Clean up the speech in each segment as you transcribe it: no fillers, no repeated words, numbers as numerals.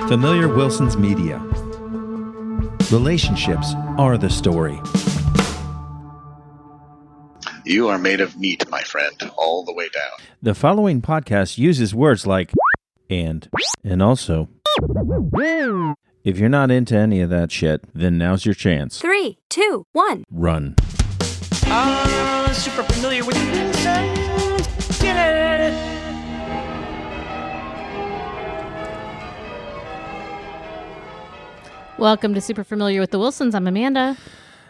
Familiar Wilson's Media. Relationships are the story. You are made of meat, my friend, all the way down. The following podcast uses words like and also. If you're not into any of that shit, then now's your chance. 3, 2, 1. Run. Super familiar with Wilson's. Get it! Welcome to Super Familiar with the Wilsons. I'm Amanda.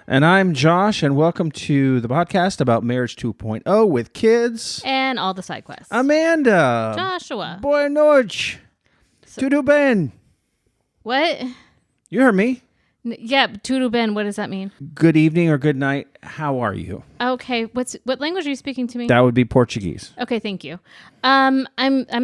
And I'm Josh, and welcome to the podcast about Marriage 2.0 with kids. And all the side quests. Amanda. Joshua. Boa noite. Tudo bem. What? You heard me. Yeah, tudo ben, what does that mean? Good evening or good night. How are you? Okay, what language are you speaking to me? That would be Portuguese. Okay, thank you. I'm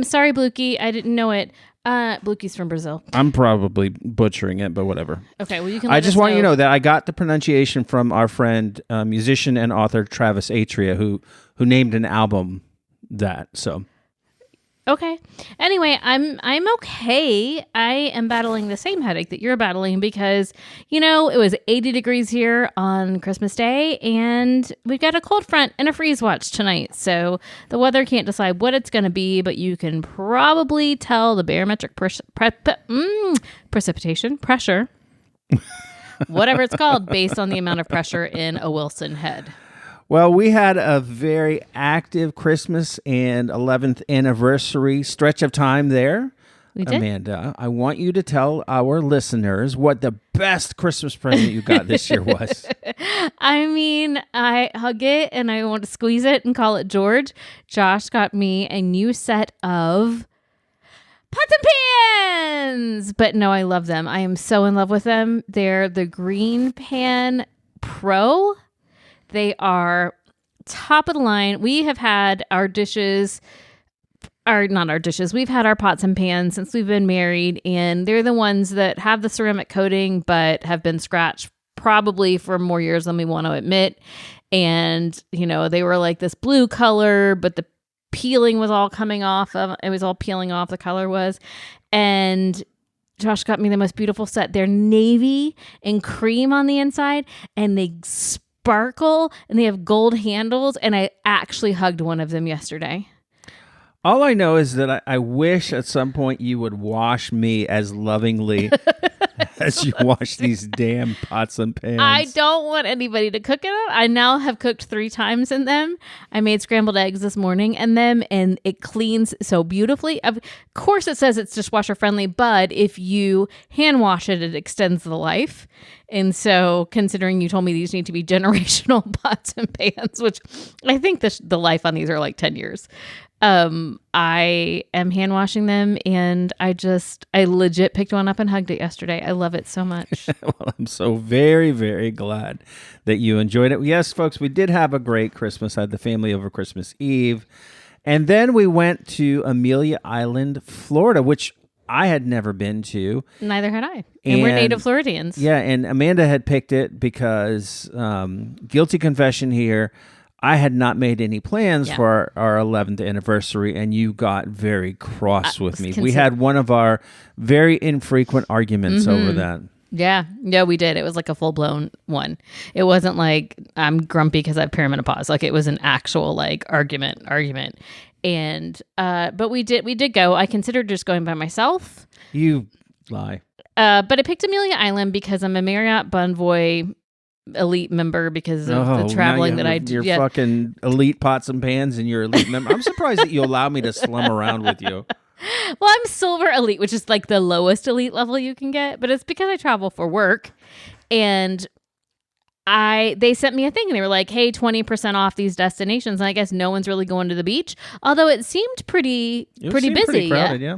sorry, Blukey. I didn't know it. Blukey's from Brazil. I'm probably butchering it, but whatever. Okay, well, you can I let just us want you to know that I got the pronunciation from our friend, musician and author Travis Atria, who named an album that. So, okay. Anyway, I'm okay. I am battling the same headache that you're battling because, it was 80 degrees here on Christmas Day, and we've got a cold front and a freeze watch tonight. So the weather can't decide what it's going to be, but you can probably tell the barometric precipitation pressure, whatever it's called, based on the amount of pressure in a Wilson head. well, we had a very active Christmas and 11th anniversary stretch of time there. We did. Amanda, I want you to tell our listeners what the best Christmas present you got this year was. I mean, I hug it and I want to squeeze it and call it George. Josh got me a new set of pots and pans. But no, I love them. I am so in love with them. They're the Green Pan Pro. They are top of the line. We have had our dishes, we've had our pots and pans since we've been married, and they're the ones that have the ceramic coating but have been scratched probably for more years than we want to admit. And, they were like this blue color, but the peeling was all coming off of, it was all peeling off, the color was. And Josh got me the most beautiful set. They're navy and cream on the inside, and they sparkle, and they have gold handles, and I actually hugged one of them yesterday. All I know is that I wish at some point you would wash me as lovingly as you wash these damn pots and pans. I don't want anybody to cook in them. I now have cooked 3 times in them. I made scrambled eggs this morning in them, and it cleans so beautifully. Of course, it says it's dishwasher friendly, but if you hand wash it, it extends the life. And so, considering you told me these need to be generational pots and pans, which I think the life on these are like 10 years. I am hand washing them, and I legit picked one up and hugged it yesterday. I love it so much. Well, I'm so very, very glad that you enjoyed it. Yes, folks, we did have a great Christmas. I had the family over Christmas Eve. And then we went to Amelia Island, Florida, which I had never been to. Neither had I. And we're native Floridians. Yeah, and Amanda had picked it because, guilty confession here, I had not made any plans for our 11th anniversary, and you got very cross with me. We had one of our very infrequent arguments over that. Yeah, we did. It was like a full-blown one. It wasn't like I'm grumpy because I have perimenopause. Like, it was an actual argument. And but we did go. I considered just going by myself. You lie. But I picked Amelia Island because I'm a Marriott Bonvoy elite member because of the traveling that I do. You're fucking elite pots and pans and you're elite member. I'm surprised that you allow me to slum around with you. Well, I'm silver elite, which is like the lowest elite level you can get, but it's because I travel for work. And they sent me a thing and they were like, hey, 20% off these destinations. And I guess no one's really going to the beach, although it seemed pretty busy. Pretty crowded, yeah.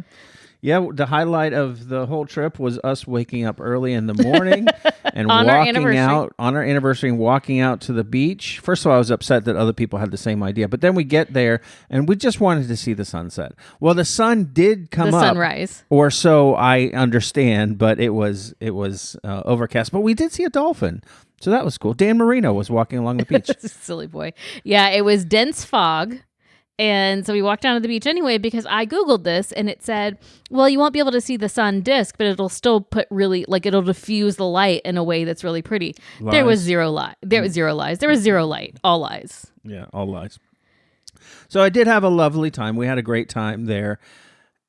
Yeah, the highlight of the whole trip was us waking up early in the morning and on walking out on our anniversary and walking out to the beach. First of all, I was upset that other people had the same idea, but then we get there and we just wanted to see the sunset. Well, the sun did come up. The sunrise. Or so I understand, but it was overcast. But we did see a dolphin. So that was cool. Dan Marino was walking along the beach. Silly boy. Yeah, it was dense fog. And so we walked down to the beach anyway because I Googled this and it said, well, you won't be able to see the sun disk, but it'll still put really, like, it'll diffuse the light in a way that's really pretty. Lies. There was zero lies. There was zero lies. There was zero light. All lies. Yeah, all lies. So I did have a lovely time. We had a great time there.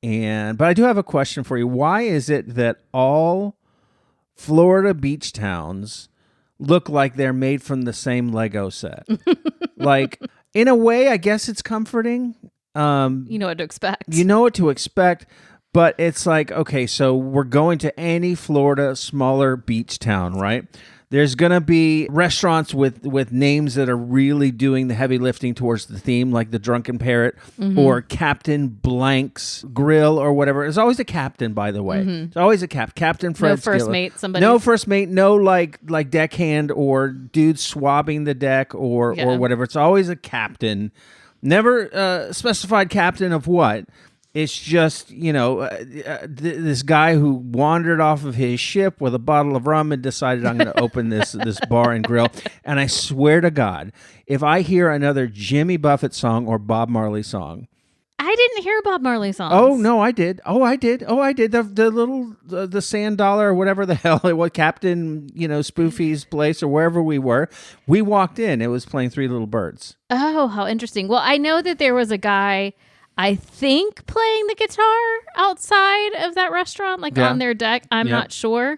But I do have a question for you. Why is it that all Florida beach towns look like they're made from the same Lego set? Like, in a way, I guess it's comforting. You know what to expect. You know what to expect, but it's like, okay, so we're going to any Florida smaller beach town, right? There's going to be restaurants with names that are really doing the heavy lifting towards the theme, like the Drunken Parrot or Captain Blank's Grill or whatever. There's always a captain, by the way. It's always a Captain Fred. No first Skillet. mate, somebody. No first mate, no like deckhand or dude swabbing the deck or whatever. It's always a captain. Never specified captain of what. It's just, this guy who wandered off of his ship with a bottle of rum and decided, I'm going to open this bar and grill. And I swear to God, if I hear another Jimmy Buffett song or Bob Marley song. I didn't hear Bob Marley songs. Oh, no, I did. The little, the sand dollar or whatever the hell it was, Captain, Spoofy's place or wherever we were. We walked in. It was playing Three Little Birds. Oh, how interesting. Well, I know that there was a guy, I think, playing the guitar outside of that restaurant, like on their deck. I'm not sure.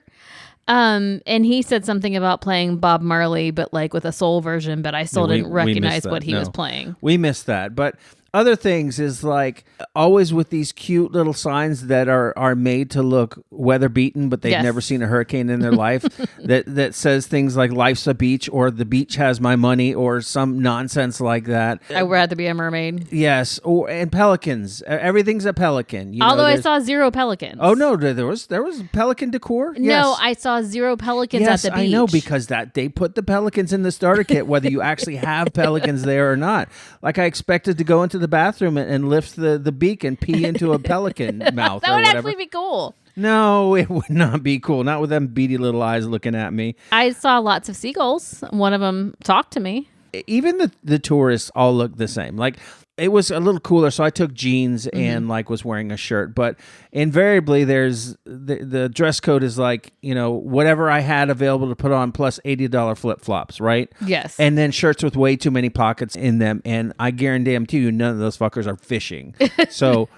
And he said something about playing Bob Marley, but like with a soul version, but I still didn't recognize what he was playing. We missed that. But other things is like always with these cute little signs that are made to look weather beaten, but they've never seen a hurricane in their life that says things like life's a beach or the beach has my money or some nonsense like that. I'd rather be a mermaid. Yes. And pelicans. Everything's a pelican. Although I saw zero pelicans. Oh, no. There was pelican decor? No, yes. I saw zero pelicans at the beach. I know, because they put the pelicans in the starter kit, whether you actually have pelicans there or not. Like I expected to go into the bathroom and lift the beak and pee into a pelican mouth that or would whatever. actually be cool. No, it would not be cool. Not with them beady little eyes looking at me. I saw lots of seagulls. One of them talked to me. Even the tourists all look the same. Like, it was a little cooler, so I took jeans and was wearing a shirt. But invariably, there's the dress code is like, whatever I had available to put on plus $80 flip flops, right? Yes. And then shirts with way too many pockets in them. And I guarantee you, none of those fuckers are fishing. So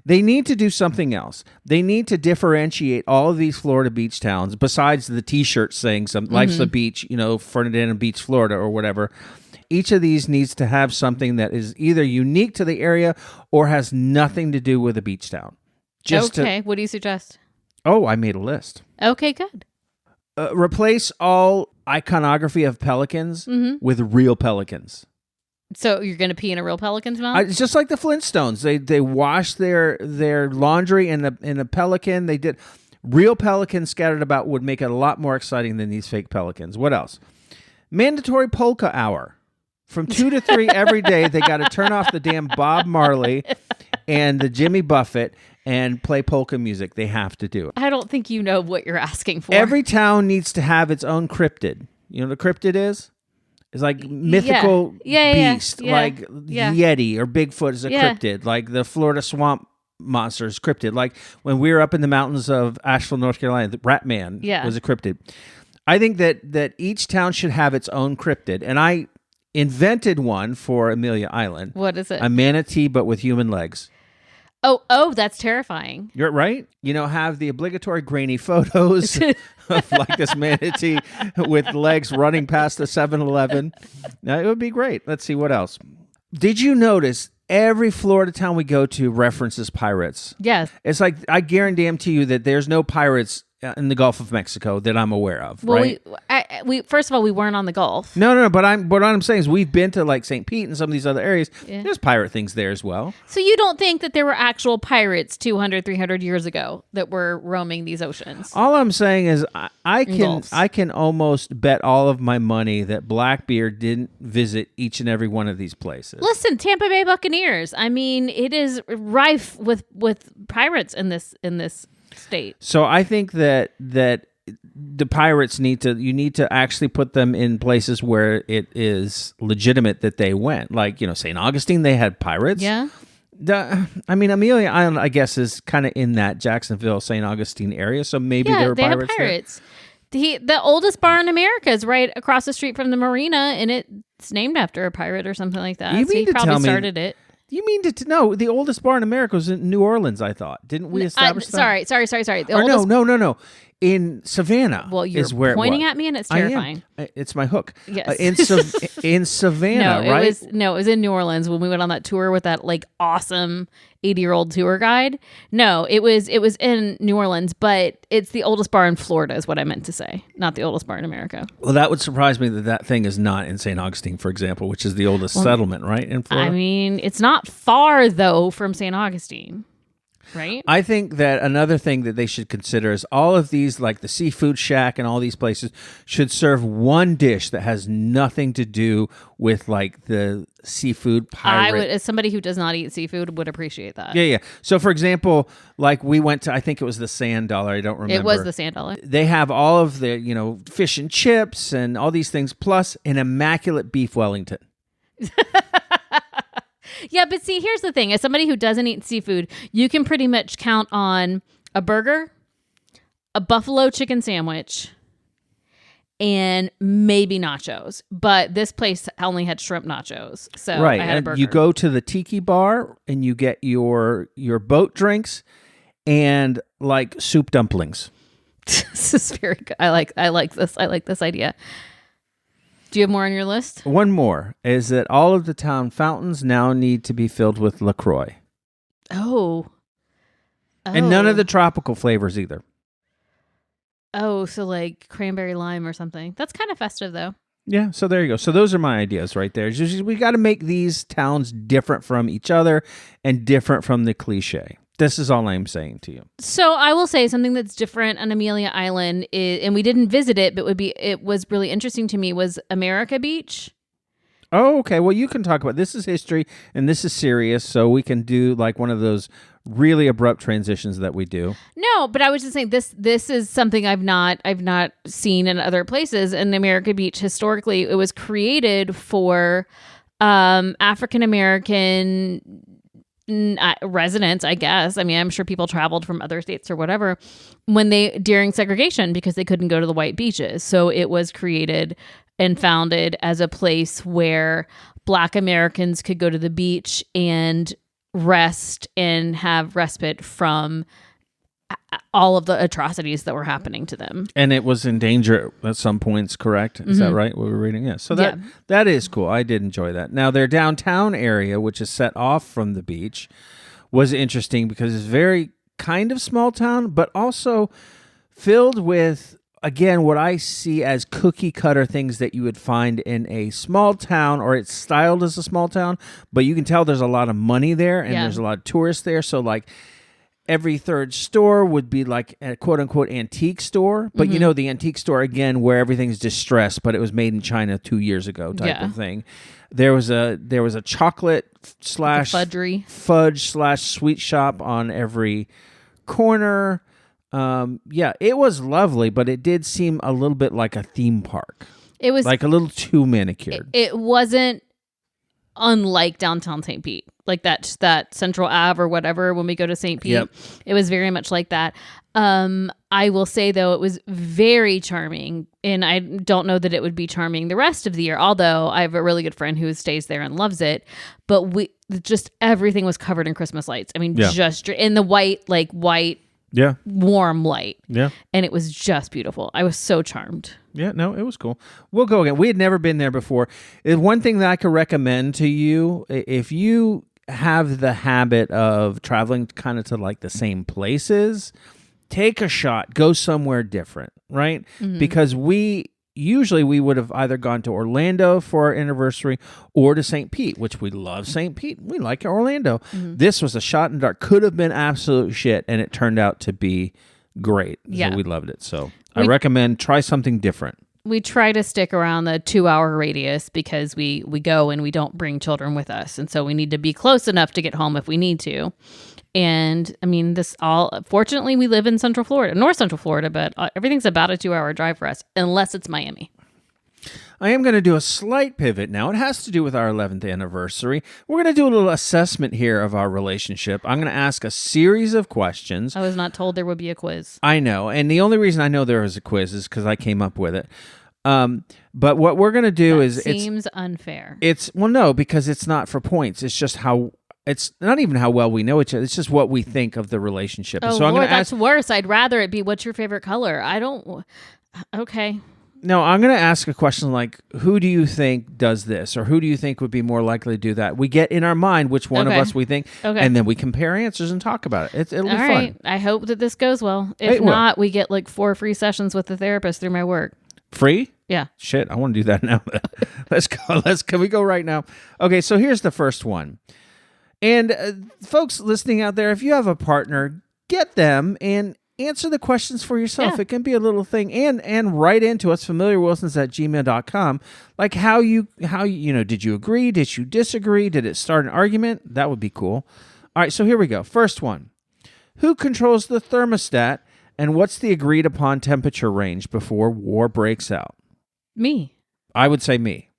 they need to do something else. They need to differentiate all of these Florida beach towns, besides the T-shirt saying life's a beach, Fernandina Beach, Florida, or whatever. Each of these needs to have something that is either unique to the area or has nothing to do with a beach town. What do you suggest? Oh, I made a list. Okay, good. Replace all iconography of pelicans with real pelicans. So you're going to pee in a real pelican's mouth? It's just like the Flintstones. They wash their laundry in a pelican. They did. Real pelicans scattered about would make it a lot more exciting than these fake pelicans. What else? Mandatory polka hour. From 2 to 3 every day, they got to turn off the damn Bob Marley and the Jimmy Buffett and play polka music. They have to do it. I don't think you know what you're asking for. Every town needs to have its own cryptid. You know what a cryptid is? It's like mythical beast, like Yeti or Bigfoot is a cryptid. Like the Florida swamp monster is cryptid. Like when we were up in the mountains of Asheville, North Carolina, the Rat Man was a cryptid. I think that each town should have its own cryptid, and I invented one for Amelia Island. What is it? A manatee, but with human legs. Oh, that's terrifying. You're right. Have the obligatory grainy photos of like this manatee with legs running past the 7-Eleven. Now, it would be great. Let's see what else. Did you notice every Florida town we go to references pirates? Yes. It's like, I guarantee you that there's no pirates in the Gulf of Mexico that I'm aware of, right? We first of all, we weren't on the Gulf. No, but what I'm saying is we've been to like St. Pete and some of these other areas. Yeah. There's pirate things there as well. So you don't think that there were actual pirates 200, 300 years ago that were roaming these oceans? All I'm saying is I can almost bet all of my money that Blackbeard didn't visit each and every one of these places. Listen, Tampa Bay Buccaneers. I mean, it is rife with pirates in this state. So I think that the pirates need to actually put them in places where it is legitimate that they went. Like, St. Augustine, they had pirates. Yeah. Amelia Island, I guess, is kind of in that Jacksonville, St. Augustine area. So maybe there were pirates. Have pirates. The oldest bar in America is right across the street from the marina, and it's named after a pirate or something like that. He probably started it. You mean no? The oldest bar in America was in New Orleans. I thought. Didn't we establish that? Sorry. No. In Savannah. Well, you're is where pointing at me, and it's terrifying. It's my hook. Yes. In Savannah, right? It was in New Orleans when we went on that tour with that awesome 80-year-old tour guide. No, it was in New Orleans, but it's the oldest bar in Florida is what I meant to say, not the oldest bar in America. Well, that would surprise me that thing is not in St. Augustine, for example, which is the oldest settlement, right, in Florida? I mean, it's not far, though, from St. Augustine. Right. I think that another thing that they should consider is all of these, like the Seafood Shack and all these places, should serve one dish that has nothing to do with the seafood pirate. I would, as somebody who does not eat seafood, would appreciate that. Yeah. So, for example, we went to, I think it was the Sand Dollar. I don't remember. It was the Sand Dollar. They have all of the, fish and chips and all these things, plus an immaculate beef Wellington. Yeah, but see, here's the thing. As somebody who doesn't eat seafood, you can pretty much count on a burger, a buffalo chicken sandwich, and maybe nachos. But this place only had shrimp nachos. So right. I had a burger. You go to the tiki bar and you get your boat drinks and soup dumplings. This is very good. I like this. I like this idea. Do you have more on your list? One more is that all of the town fountains now need to be filled with LaCroix. Oh. And none of the tropical flavors either. Oh, so cranberry lime or something. That's kind of festive, though. Yeah, so there you go. So those are my ideas right there. We got to make these towns different from each other and different from the cliche. This is all I'm saying to you. So I will say something that's different on Amelia Island is, and we didn't visit it, but it was really interesting to me, was America Beach. Oh, okay. Well, you can talk about this is history and this is serious, so we can do one of those really abrupt transitions that we do. No, but I was just saying this is something I've not seen in other places. And America Beach, historically, it was created for African American residents, I guess. I mean, I'm sure people traveled from other states or whatever during segregation because they couldn't go to the white beaches. So it was created and founded as a place where Black Americans could go to the beach and rest and have respite from all of the atrocities that were happening to them. And it was in danger at some points, correct? Is that right? What we were reading? Yeah. So that is cool. I did enjoy that. Now, their downtown area, which is set off from the beach, was interesting because it's very kind of small town, but also filled with, again, what I see as cookie cutter things that you would find in a small town, or it's styled as a small town, but you can tell there's a lot of money there and there's a lot of tourists there. So every third store would be a quote unquote antique store, but the antique store, again, where everything's distressed, but it was made in China 2 years ago type of thing. There was a chocolate slash fudge slash sweet shop on every corner. It was lovely, but it did seem a little bit like a theme park. It was a little too manicured. It wasn't unlike downtown St. Pete, that Central Ave or whatever. When we go to St. Pete, It was very much like that. I will say though, it was very charming, and I don't know that it would be charming the rest of the year. Although I have a really good friend who stays there and loves it, but everything was covered in Christmas lights. I mean, just in the white. Yeah. Warm light. Yeah. And it was just beautiful. I was so charmed. Yeah, no, it was cool. We'll go again. We had never been there before. One thing that I could recommend to you, if you have the habit of traveling kind of to the same places, take a shot, go somewhere different, right? Mm-hmm. Because we would have either gone to Orlando for our anniversary or to St. Pete, which we love St. Pete. We like Orlando. Mm-hmm. This was a shot in the dark. Could have been absolute shit, and it turned out to be great. Yeah. So we loved it. So I recommend try something different. We try to stick around the 2-hour radius because we go and we don't bring children with us. And so we need to be close enough to get home if we need to. And I mean, fortunately, we live in North Central Florida, but everything's about a 2-hour drive for us, unless it's Miami. I am going to do a slight pivot now. It has to do with our 11th anniversary. We're going to do a little assessment here of our relationship. I'm going to ask a series of questions. I was not told there would be a quiz. I know. And the only reason I know there was a quiz is because I came up with it. But what we're going to do seems unfair. No, because it's not for points. It's just it's not even how well we know each other. It's just what we think of the relationship. Oh, so I'm Lord, that's worse. I'd rather it be, what's your favorite color? Okay. No, I'm going to ask a question like, who do you think does this? Or who do you think would be more likely to do that? We get in our mind which one of us we think, and then we compare answers and talk about it. It'll be fun. All right. I hope that this goes well. If not, we get like 4 free sessions with the therapist through my work. Free? Yeah. Shit, I want to do that now. Let's go. Can we go right now? Okay, so here's the first one. And folks listening out there, if you have a partner, get them and answer the questions for yourself. Yeah. It can be a little thing, and write into us, familiarwilsons@gmail.com. Like how you did you agree? Did you disagree? Did it start an argument? That would be cool. All right, so here we go. First one. Who controls the thermostat, and what's the agreed upon temperature range before war breaks out? Me. I would say me.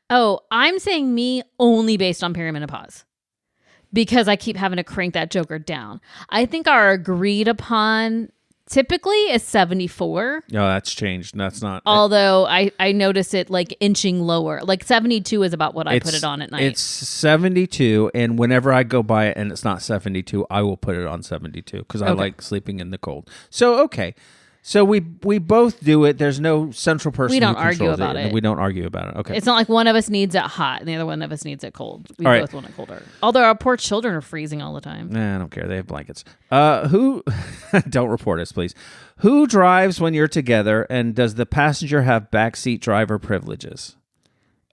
Oh, I'm saying me only based on perimenopause. Because I keep having to crank that joker down. I think our agreed upon typically is 74. No, that's changed. That's not. Although I notice it like inching lower. Like 72 is about what I put it on at night. It's 72, and whenever I go by it and it's not 72, I will put it on 72 because I like sleeping in the cold. So, okay. So we both do it. There's no central person. We don't argue about it. We don't argue about it. Okay. It's not like one of us needs it hot and the other one of us needs it cold. We both want it colder. Although our poor children are freezing all the time. Nah, I don't care. They have blankets. Who? Don't report us, please. Who drives when you're together, and does the passenger have backseat driver privileges?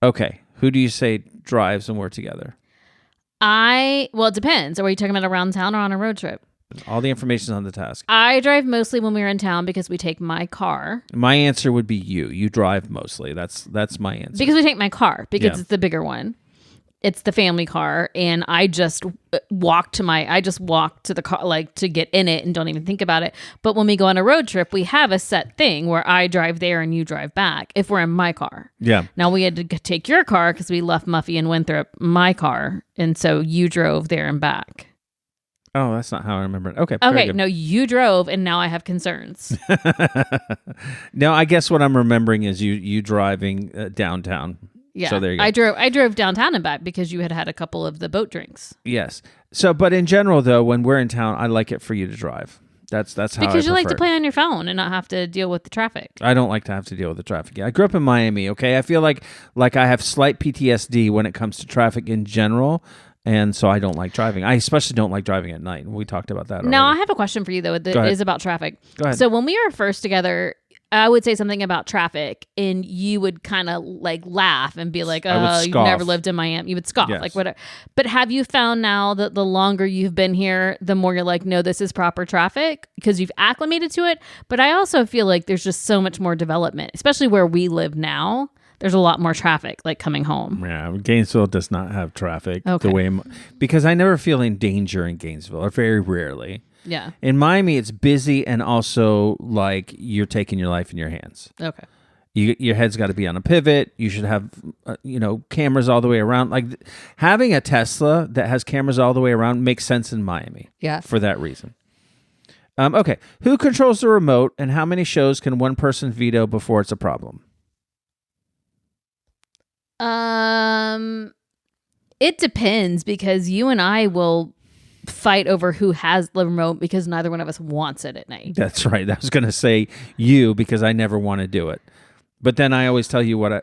Okay. Who do you say drives when we're together? Well, it depends. Are we talking about around town or on a road trip? All the information on the task. I drive mostly when we're in town because we take my car. My answer would be you. You drive mostly. That's my answer. Because we take my car because it's the bigger one. It's the family car, and I just walk to the car, like to get in it and don't even think about it. But when we go on a road trip, we have a set thing where I drive there and you drive back if we're in my car. Yeah. Now we had to take your car because we left Muffy and Winthrop my car, and so you drove there and back. Oh, that's not how I remember it. Okay. Okay. No, you drove, and now I have concerns. No, I guess what I'm remembering is you driving downtown. Yeah. So there you go. I drove downtown and back because you had a couple of the boat drinks. Yes. So, but in general, though, when we're in town, I like it for you to drive. That's how because you like to it. play on your phone and not have to deal with the traffic. I don't like to have to deal with the traffic. I grew up in Miami. Okay, I feel like I have slight PTSD when it comes to traffic in general. And so I don't like driving. I especially don't like driving at night. We talked about that already. Now, I have a question for you, though, that is about traffic. Go ahead. So when we were first together, I would say something about traffic, and you would kind of like laugh and be like, oh, you've never lived in Miami. You would scoff, like whatever. But have you found now that the longer you've been here, the more you're like, no, this is proper traffic because you've acclimated to it? But I also feel like there's just so much more development, especially where we live now. There's a lot more traffic, like coming home. Yeah, Gainesville does not have traffic the way because I never feel in danger in Gainesville, or very rarely. Yeah. In Miami, it's busy and also like you're taking your life in your hands. Okay. Your head's got to be on a pivot. You should have, cameras all the way around. Like having a Tesla that has cameras all the way around makes sense in Miami. Yeah. For that reason. Okay. Who controls the remote, and how many shows can one person veto before it's a problem? It depends because you and I will fight over who has the remote because neither one of us wants it at night. That's right. I was going to say you because I never want to do it. But then I always tell you what I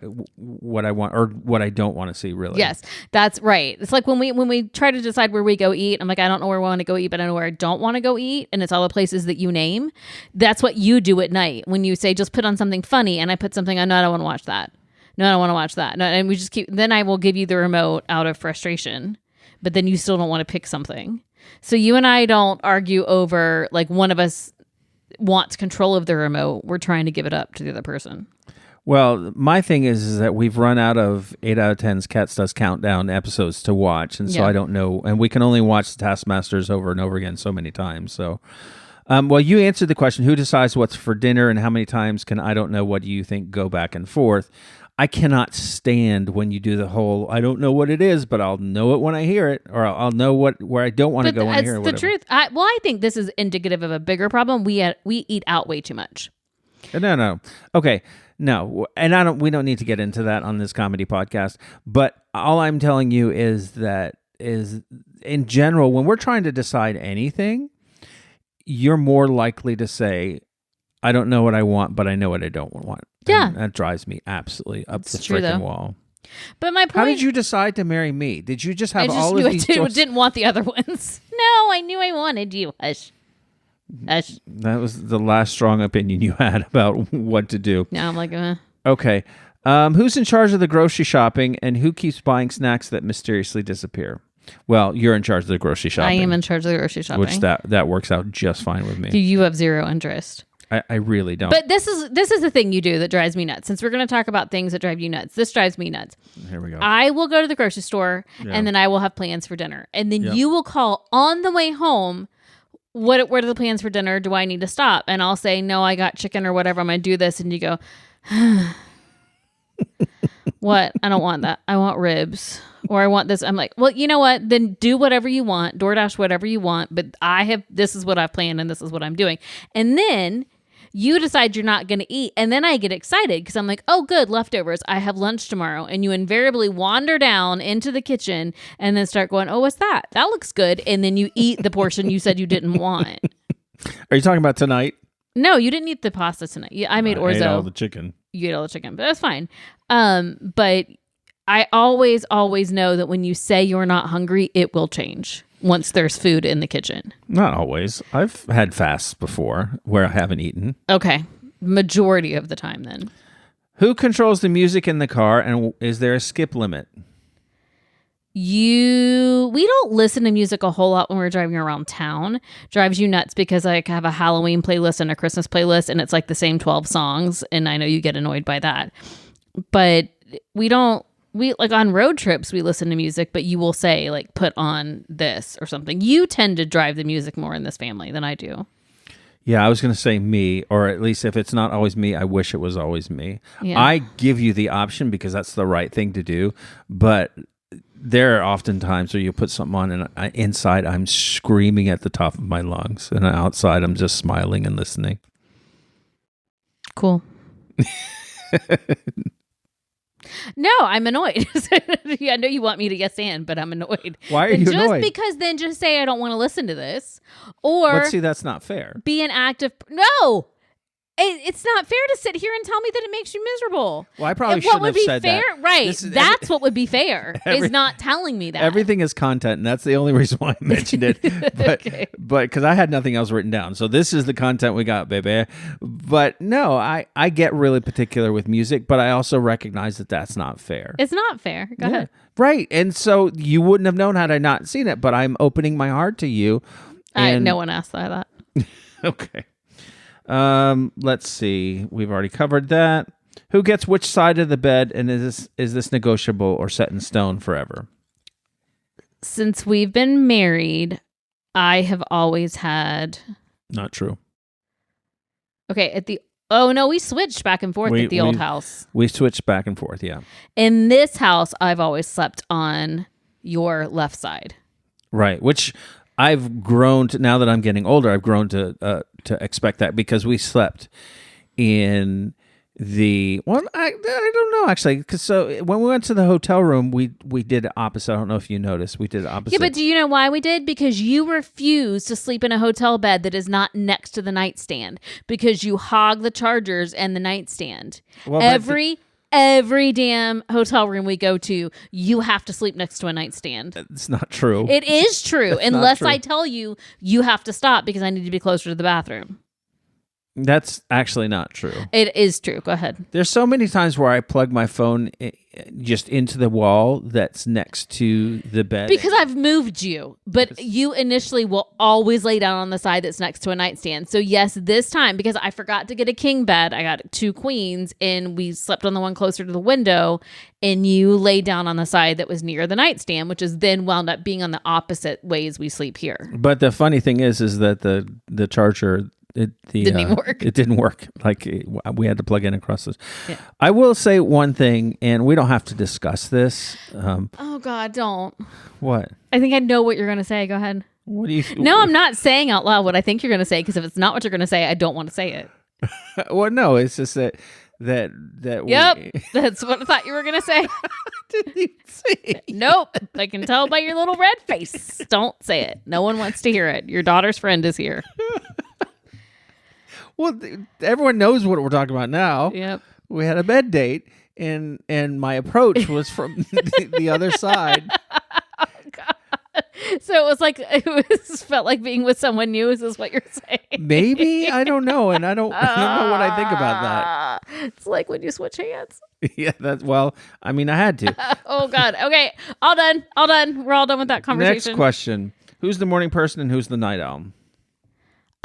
want or what I don't want to see, really. Yes, that's right. It's like when we try to decide where we go eat, I'm like, I don't know where I want to go eat, but I know where I don't want to go eat. And it's all the places that you name. That's what you do at night when you say, just put on something funny. And I put something on, no, I don't want to watch that. No, I don't want to watch that. No, and we just then I will give you the remote out of frustration, but then you still don't want to pick something. So you and I don't argue over, like, one of us wants control of the remote. We're trying to give it up to the other person. Well, my thing is that we've run out of 8 out of 10's Cats Does Countdown episodes to watch, and so I don't know, and we can only watch the Taskmasters over and over again so many times. So, well, you answered the question: who decides what's for dinner, and how many times can I don't know what do you think go back and forth? I cannot stand when you do the whole I don't know what it is, but I'll know it when I hear it, or I'll know where I don't want to go when I hear it. That's the truth. I think this is indicative of a bigger problem. We eat out way too much. No. Okay. No, and we don't need to get into that on this comedy podcast, but all I'm telling you is that in general, when we're trying to decide anything, you're more likely to say, I don't know what I want, but I know what I don't want. Yeah. And that drives me absolutely up the true, freaking though. wall. But my point... How did you decide to marry me? Did you just have all of these... I didn't want the other ones. No, I knew I wanted you. Hush. That was the last strong opinion you had about what to do. No, I'm like, Okay. Who's in charge of the grocery shopping, and who keeps buying snacks that mysteriously disappear? Well, you're in charge of the grocery shopping. I am in charge of the grocery shopping. Which that works out just fine with me. You have zero interest. I really don't. But this is the thing you do that drives me nuts. Since we're going to talk about things that drive you nuts, this drives me nuts. Here we go. I will go to the grocery store, and then I will have plans for dinner. And then you will call on the way home, what are the plans for dinner? Do I need to stop? And I'll say, no, I got chicken or whatever. I'm going to do this. And you go, what? I don't want that. I want ribs. Or I want this. I'm like, well, you know what? Then do whatever you want. DoorDash whatever you want. But this is what I've planned and this is what I'm doing. And then you decide you're not going to eat. And then I get excited because I'm like, oh, good, leftovers. I have lunch tomorrow. And you invariably wander down into the kitchen and then start going, oh, what's that? That looks good. And then you eat the portion you said you didn't want. Are you talking about tonight? No, you didn't eat the pasta tonight. I made orzo. I ate all the chicken. You ate all the chicken, but that's fine. But I always know that when you say you're not hungry, it will change once there's food in the kitchen. Not always. I've had fasts before where I haven't eaten. Okay. Majority of the time then. Who controls the music in the car, and is there a skip limit? We don't listen to music a whole lot when we're driving around town. Drives you nuts because I have a Halloween playlist and a Christmas playlist, and it's like the same 12 songs, and I know you get annoyed by that. But we like on road trips we listen to music, but you will say like put on this or something. You tend to drive the music more in this family than I do. Yeah, I was going to say me, or at least if it's not always me, I wish it was always me. Yeah. I give you the option because that's the right thing to do, but there are often times where you put something on and inside I'm screaming at the top of my lungs, and outside I'm just smiling and listening. Cool. No, I'm annoyed. I know you want me to yes and, but I'm annoyed. Why are you annoyed? Just because then just say I don't want to listen to this. Or but see, that's not fair. Be an active... No! It's not fair to sit here and tell me that it makes you miserable. Well, I probably shouldn't have said fair, that. Right. That's what would be fair, is not telling me that. Everything is content, and that's the only reason why I mentioned it. But because I had nothing else written down. So this is the content we got, baby. But no, I get really particular with music, but I also recognize that that's not fair. It's not fair. Go ahead. Right. And so you wouldn't have known had I not seen it, but I'm opening my heart to you. No one asked that. Okay. Let's see. We've already covered that. Who gets which side of the bed, and is this negotiable or set in stone forever? Since we've been married, I have always had... Not true. Okay, we switched back and forth at the old house. We switched back and forth, yeah. In this house, I've always slept on your left side. Right, which I've grown to, now that I'm getting older, I've grown to expect that, because we slept in the, well, I don't know actually, because so when we went to the hotel room, we did opposite. I don't know if you noticed, we did opposite. Yeah, but do you know why we did? Because you refuse to sleep in a hotel bed that is not next to the nightstand, because you hog the chargers and the nightstand. Well, Every damn hotel room we go to, you have to sleep next to a nightstand. It's not true. It is true. Unless I tell you, you have to stop because I need to be closer to the bathroom. That's actually not true. It is true. Go ahead. There's so many times where I plug my phone just into the wall that's next to the bed. Because I've moved you, but you initially will always lay down on the side that's next to a nightstand. So yes, this time, because I forgot to get a king bed, I got 2 queens, and we slept on the one closer to the window, and you lay down on the side that was near the nightstand, which is then wound up being on the opposite ways we sleep here. But the funny thing is that the charger... didn't even work. It didn't work. We had to plug in across this. Yeah. I will say one thing, and we don't have to discuss this. Oh God, don't. What? I think I know what you're going to say. Go ahead. What do you? No, I'm not saying out loud what I think you're going to say, because if it's not what you're going to say, I don't want to say it. Well, no, it's just that. Yep, that's what I thought you were going to say. Didn't even say it. Nope, I can tell by your little red face. Don't say it. No one wants to hear it. Your daughter's friend is here. Well, everyone knows what we're talking about now. Yep. We had a bed date, and my approach was from the other side. Oh God! So felt like being with someone new. Is this what you're saying? Maybe, I don't know, and I don't know what I think about that. It's like when you switch hands. Yeah, I had to. Oh God. Okay, all done. We're all done with that conversation. Next question: who's the morning person and who's the night owl?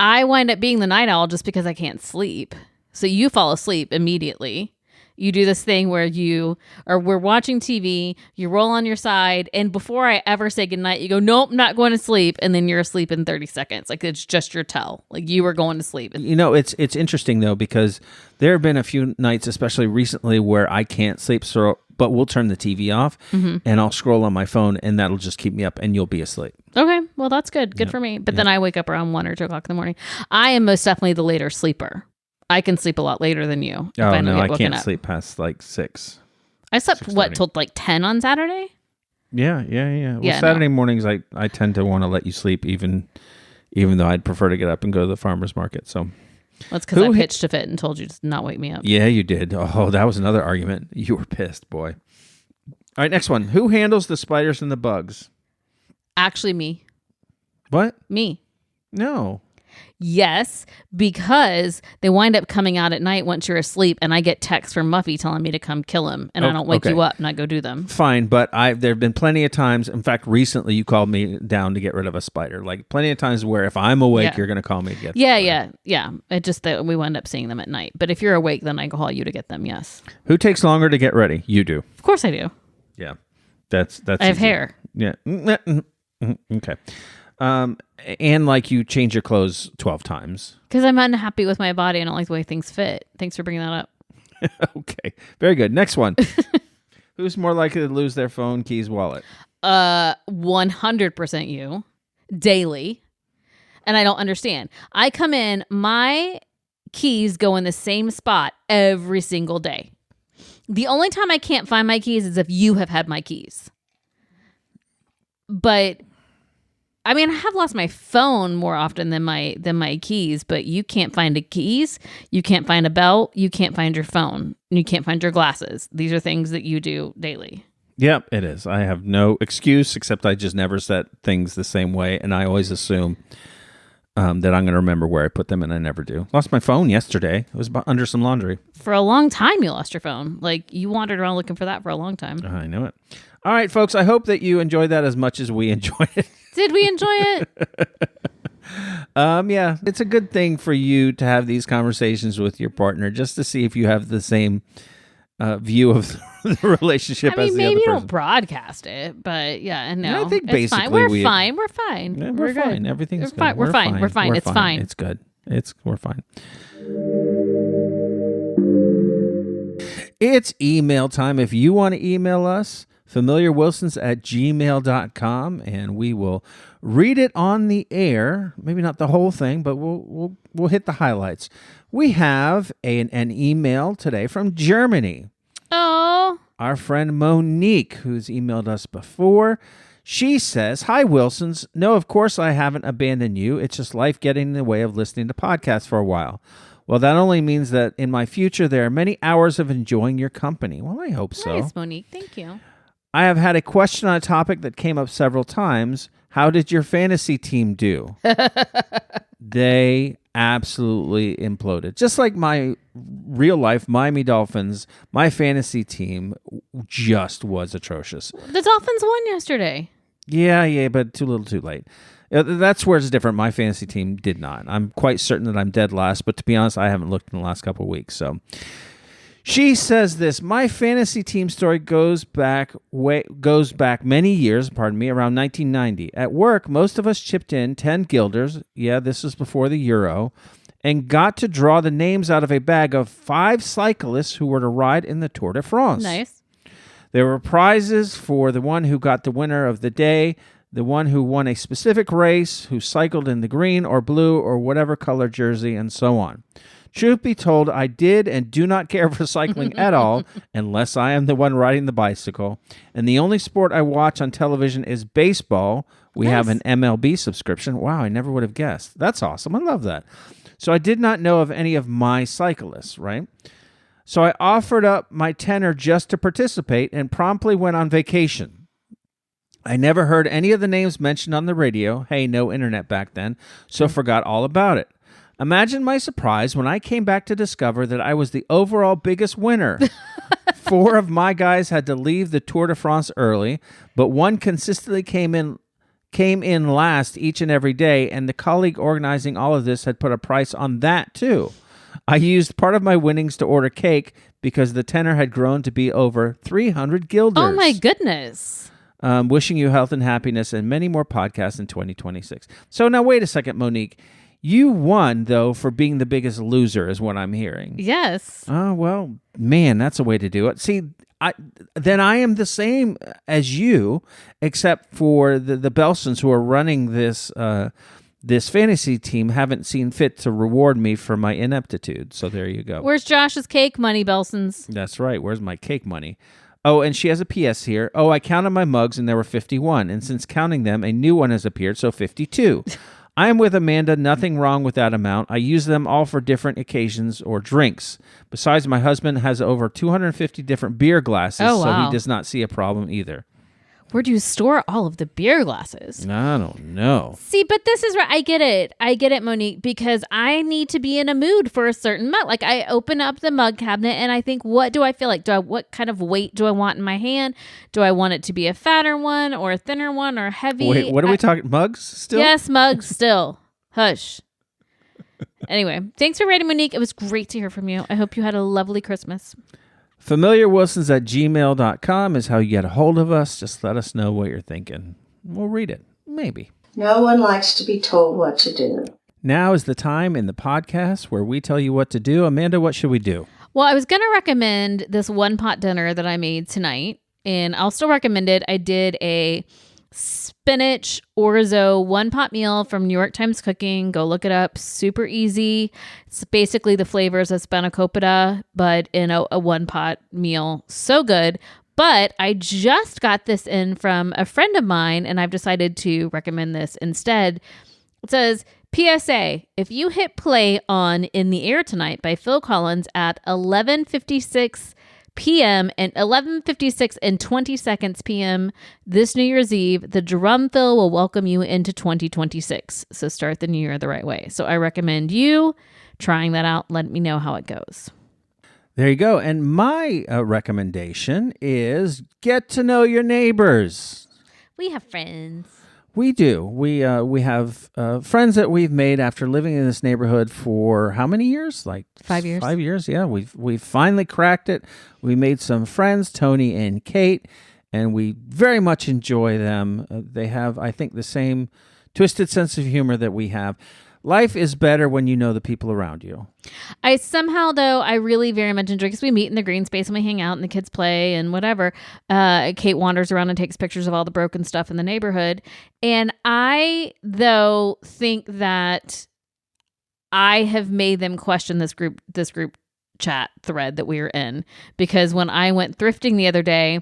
I wind up being the night owl just because I can't sleep. So you fall asleep immediately. You do this thing where we're watching TV, you roll on your side, and before I ever say goodnight, you go, nope, not going to sleep. And then you're asleep in 30 seconds. Like, it's just your tell. Like, you were going to sleep. It's interesting, though, because there have been a few nights, especially recently, where I can't sleep, but we'll turn the TV off, and I'll scroll on my phone, and that'll just keep me up, and you'll be asleep. Okay, well, that's good. Good for me. But then I wake up around 1 or 2 o'clock in the morning. I am most definitely the later sleeper. I can sleep a lot later than you. Oh, no, I can't sleep past 6. I slept, till 10 on Saturday? Yeah. Well, Saturday mornings, I tend to want to let you sleep, even though I'd prefer to get up and go to the farmer's market. So that's because I pitched a fit and told you to not wake me up. Yeah, you did. Oh, that was another argument. You were pissed, boy. All right, next one. Who handles the spiders and the bugs? Actually, me. What? Me. No. Yes, because they wind up coming out at night once you're asleep, and I get texts from Muffy telling me to come kill him, and I don't wake you up and I go do them. Fine, but there have been plenty of times, in fact, recently you called me down to get rid of a spider. Like, plenty of times where if I'm awake, you're going to call me to get them. Yeah. It's just that we wind up seeing them at night. But if you're awake, then I call you to get them, yes. Who takes longer to get ready? You do. Of course I do. Yeah. That's I have hair. Yeah. Okay. And like you change your clothes 12 times. Because I'm unhappy with my body. I don't like the way things fit. Thanks for bringing that up. Okay. Very good. Next one. Who's more likely to lose their phone, keys, wallet? 100% you. Daily. And I don't understand. I come in, my keys go in the same spot every single day. The only time I can't find my keys is if you have had my keys. But I have lost my phone more often than my keys, but you can't find the keys, you can't find a belt, you can't find your phone, and you can't find your glasses. These are things that you do daily. Yep, it is. I have no excuse except I just never set things the same way, and I always assume that I'm going to remember where I put them, and I never do. Lost my phone yesterday. It was under some laundry. For a long time, you lost your phone. Like, you wandered around looking for that for a long time. I know it. All right, folks, I hope that you enjoyed that as much as we enjoyed it. Did we enjoy it? Yeah, it's a good thing for you to have these conversations with your partner just to see if you have the same view of the relationship as the other person. Maybe you don't broadcast it, but yeah, no. Yeah, I think basically fine. We're fine. Yeah, we're good. Fine. Everything's good. We're fine. It's fine. It's good. We're fine. It's email time. If you want to email us, familiarwilsons@gmail.com, and we will read it on the air. Maybe not the whole thing, but we'll hit the highlights. We have an email today from Germany. Oh. Our friend Monique, who's emailed us before. She says, "Hi, Wilsons. No, of course I haven't abandoned you. It's just life getting in the way of listening to podcasts for a while. Well, that only means that in my future, there are many hours of enjoying your company." Well, I hope so. Nice, Monique. Thank you. "I have had a question on a topic that came up several times. How did your fantasy team do?" They absolutely imploded. Just like my real life Miami Dolphins, my fantasy team just was atrocious. The Dolphins won yesterday. Yeah, but too little too late. That's where it's different. My fantasy team did not. I'm quite certain that I'm dead last, but to be honest, I haven't looked in the last couple of weeks. So she says this: my fantasy team story goes back many years, around 1990. At work, most of us chipped in 10 guilders. Yeah, this was before the Euro, and got to draw the names out of a bag of 5 cyclists who were to ride in the Tour de France. Nice. There were prizes for the one who got the winner of the day, the one who won a specific race, who cycled in the green or blue or whatever color jersey, and so on. Truth be told, I did and do not care for cycling at all, unless I am the one riding the bicycle. And the only sport I watch on television is baseball. We have an MLB subscription. Wow, I never would have guessed. That's awesome. I love that. So I did not know of any of my cyclists, right? So I offered up my tenner just to participate and promptly went on vacation. I never heard any of the names mentioned on the radio. Hey, no internet back then, so forgot all about it. Imagine my surprise when I came back to discover that I was the overall biggest winner. 4 of my guys had to leave the Tour de France early, but one consistently came in last each and every day, and the colleague organizing all of this had put a price on that too. I used part of my winnings to order cake because the tenner had grown to be over 300 guilders. Oh my goodness. Wishing you health and happiness and many more podcasts in 2026. So now wait a second, Monique. You won, though, for being the biggest loser is what I'm hearing. Yes. Oh, well, man, that's a way to do it. See, I am the same as you, except for the Belsons who are running this this fantasy team haven't seen fit to reward me for my ineptitude. So there you go. Where's Josh's cake money, Belsons? That's right. Where's my cake money? Oh, and she has a PS here. Oh, I counted my mugs and there were 51. And since counting them, a new one has appeared, so 52. I am with Amanda. Nothing wrong with that amount. I use them all for different occasions or drinks. Besides, my husband has over 250 different beer glasses, so he does not see a problem either. Where do you store all of the beer glasses? I don't know. See, but this is right. I get it, Monique, because I need to be in a mood for a certain mug. Like, I open up the mug cabinet and I think, what do I feel like? What kind of weight do I want in my hand? Do I want it to be a fatter one or a thinner one or heavy? Wait, what are we talking? Mugs still? Yes, mugs still. Hush. Anyway, thanks for writing, Monique. It was great to hear from you. I hope you had a lovely Christmas. FamiliarWilsons@gmail.com is how you get a hold of us. Just let us know what you're thinking. We'll read it. Maybe. No one likes to be told what to do. Now is the time in the podcast where we tell you what to do. Amanda, what should we do? Well, I was going to recommend this one pot dinner that I made tonight, and I'll still recommend it. I did a spinach orzo one pot meal from New York Times Cooking. Go look it up. Super easy. It's basically the flavors of spanakopita, but in a one pot meal. So good. But I just got this in from a friend of mine, and I've decided to recommend this instead. It says, PSA, if you hit play on In the Air Tonight by Phil Collins at 11:56 p.m. and 11:56 and 20 seconds p.m. this New Year's Eve, the drum fill will welcome you into 2026. So start the new year the right way. So I recommend you trying that out. Let me know how it goes. There you go. And my recommendation is get to know your neighbors. We have friends. We do. We have friends that we've made after living in this neighborhood for how many years? Like 5 years. 5 years, yeah. We've finally cracked it. We made some friends, Tony and Kate, and we very much enjoy them. They have, I think, the same twisted sense of humor that we have. Life is better when you know the people around you. I somehow, though, I really very much enjoy, because we meet in the green space and we hang out and the kids play and whatever. Kate wanders around and takes pictures of all the broken stuff in the neighborhood. And I, though, think that I have made them question this group chat thread that we were in, because when I went thrifting the other day,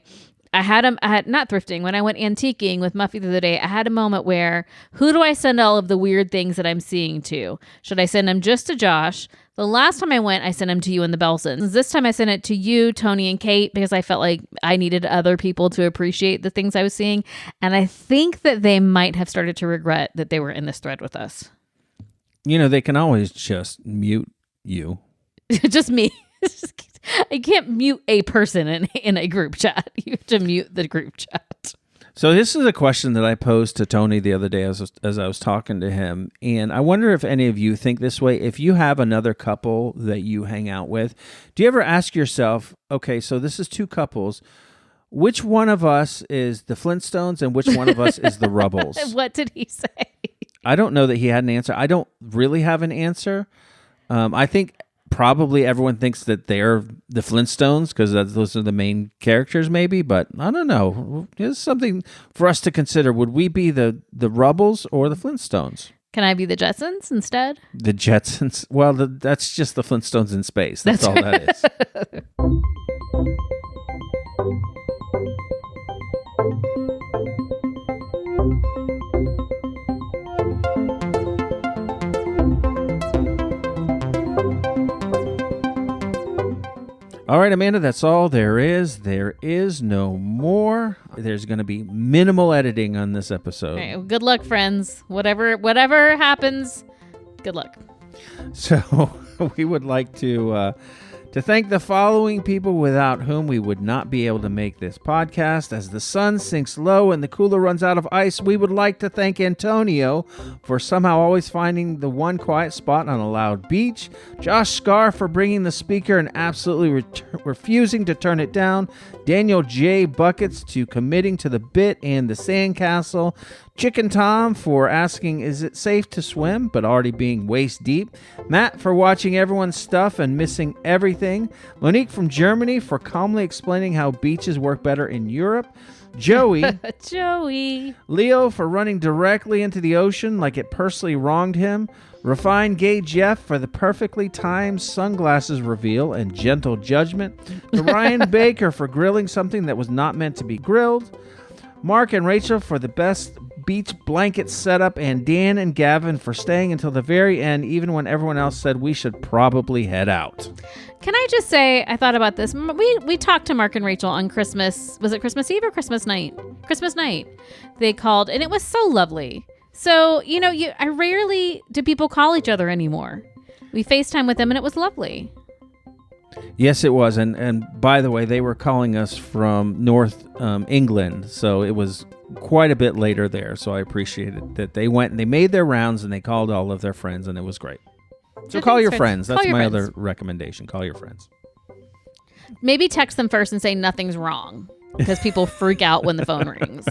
I had not thrifting. When I went antiquing with Muffy the other day, I had a moment where, who do I send all of the weird things that I'm seeing to? Should I send them just to Josh? The last time I went, I sent them to you and the Belsons. This time I sent it to you, Tony, and Kate, because I felt like I needed other people to appreciate the things I was seeing. And I think that they might have started to regret that they were in this thread with us. They can always just mute you. Just me. I can't mute a person in a group chat. You have to mute the group chat. So this is a question that I posed to Tony the other day as I was talking to him, and I wonder if any of you think this way. If you have another couple that you hang out with, do you ever ask yourself, okay, so this is two couples, which one of us is the Flintstones and which one of us is the Rubbles? What did he say? I don't know that he had an answer. I don't really have an answer. I think probably everyone thinks that they're the Flintstones because those are the main characters maybe, but I don't know. It's something for us to consider. Would we be the Rubbles or the Flintstones? Can I be the Jetsons instead? The Jetsons? Well, that's just the Flintstones in space. That's all that is. All right, Amanda, that's all there is. There is no more. There's going to be minimal editing on this episode. Okay, well, good luck, friends. Whatever happens, good luck. So we would like to thank the following people without whom we would not be able to make this podcast. As the sun sinks low and the cooler runs out of ice, we would like to thank Antonio for somehow always finding the one quiet spot on a loud beach, Josh Scar for bringing the speaker and absolutely refusing to turn it down, Daniel J. Buckets to committing to the bit and the sandcastle, Chicken Tom for asking, is it safe to swim, but already being waist deep, Matt for watching everyone's stuff and missing everything, Monique from Germany for calmly explaining how beaches work better in Europe, Joey, Leo for running directly into the ocean like it personally wronged him, Refined Gay Jeff for the perfectly timed sunglasses reveal and gentle judgment, to Ryan Baker for grilling something that was not meant to be grilled, Mark and Rachel for the best beach blanket setup, and Dan and Gavin for staying until the very end, even when everyone else said we should probably head out. Can I just say, I thought about this. We talked to Mark and Rachel on Christmas. Was it Christmas Eve or Christmas night? Christmas night. They called, and it was so lovely. So, I rarely do people call each other anymore. We FaceTime with them, and it was lovely. Yes, it was. And by the way, they were calling us from North England, so it was quite a bit later there. So I appreciated that they went and they made their rounds and they called all of their friends, and it was great. So call your friends. That's my other recommendation. Call your friends. Maybe text them first and say nothing's wrong, because people freak out when the phone rings.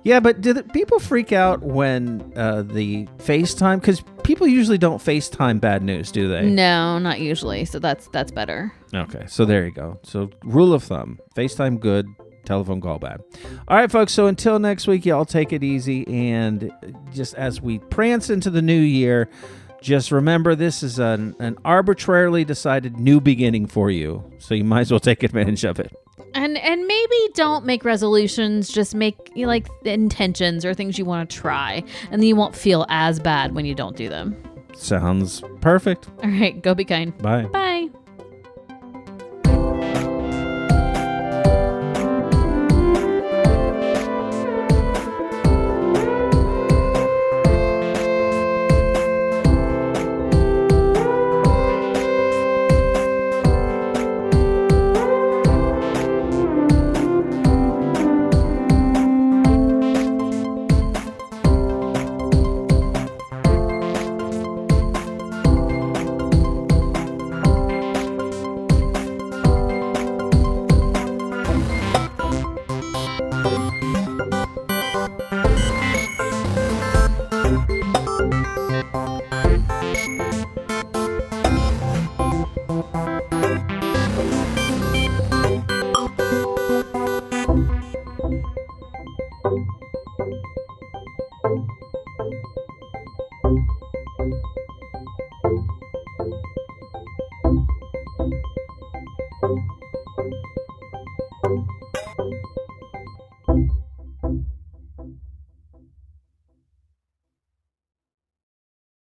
Yeah, but do people freak out when the FaceTime? Because people usually don't FaceTime bad news, do they? No, not usually. So that's better. Okay, so there you go. So rule of thumb, FaceTime good, telephone call bad. All right, folks, so until next week, y'all take it easy. And just as we prance into the new year, just remember this is an arbitrarily decided new beginning for you. So you might as well take advantage of it. And maybe don't make resolutions, just make like intentions or things you want to try, and then you won't feel as bad when you don't do them. Sounds perfect. All right, go be kind. Bye. Bye.